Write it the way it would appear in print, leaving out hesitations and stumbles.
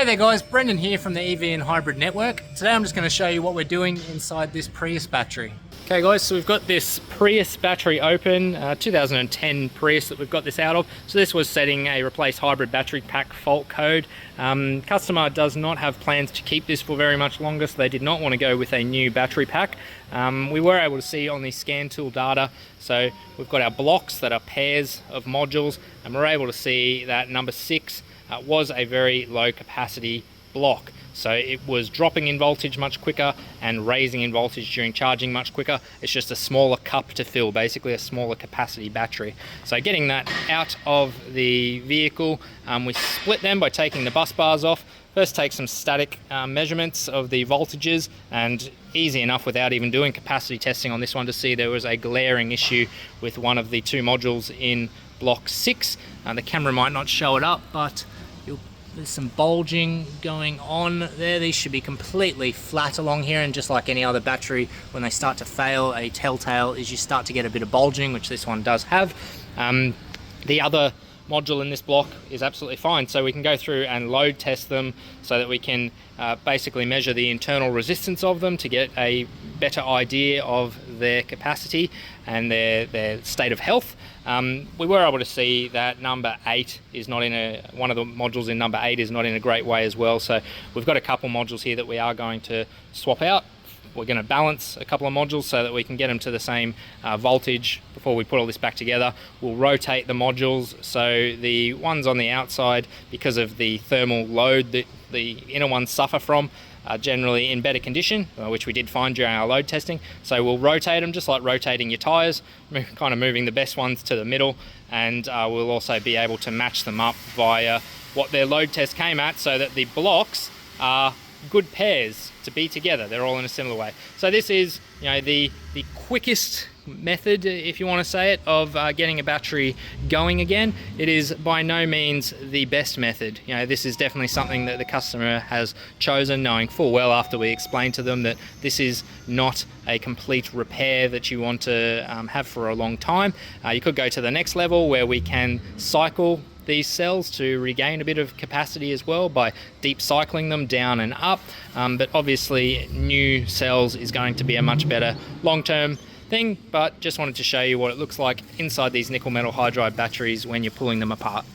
Hey there guys, Brendan here from the EV and Hybrid Network. Today I'm just going to show you what we're doing inside this Prius battery. Okay guys, so we've got this Prius battery open, 2010 Prius that we've got this out of. So this was setting a replace hybrid battery pack fault code. Customer does not have plans to keep this for very much longer, so they did not want to go with a new battery pack. We were able to see on the scan tool data, so we've got our blocks that are pairs of modules, and we're able to see that number 6 was a very low capacity block. So it was dropping in voltage much quicker and raising in voltage during charging much quicker. It's just a smaller cup to fill, basically a smaller capacity battery. So getting that out of the vehicle, we split them by taking the bus bars off. First take some static measurements of the voltages, and easy enough without even doing capacity testing on this one to see there was a glaring issue with one of the two modules in block 6. The camera might not show it up, but there's some bulging going on there. These should be completely flat along here, and just like any other battery, when they start to fail, a telltale is you start to get a bit of bulging, which this one does have. The other module in this block is absolutely fine, so we can go through and load test them so that we can basically measure the internal resistance of them to get a better idea of their capacity and their state of health. We were able to see that number 8 is not in one of the modules in number 8 is not in a great way as well, so we've got a couple modules here that we are going to swap out. We're going to balance a couple of modules so that we can get them to the same voltage before we put all this back together. We'll rotate the modules, so the ones on the outside, because of the thermal load that the inner ones suffer from, are generally in better condition, which we did find during our load testing. So we'll rotate them just like rotating your tyres, kind of moving the best ones to the middle, and we'll also be able to match them up via what their load test came at, so that the blocks are good pairs to be together. They're all in a similar way. So this is, the quickest method, if you want to say it, of getting a battery going again. It is by no means the best method. This is definitely something that the customer has chosen, knowing full well after we explained to them that this is not a complete repair that you want to have for a long time. You could go to the next level where we can cycle these cells to regain a bit of capacity as well by deep cycling them down and up, but obviously new cells is going to be a much better long-term thing, but just wanted to show you what it looks like inside these nickel metal hydride batteries when you're pulling them apart.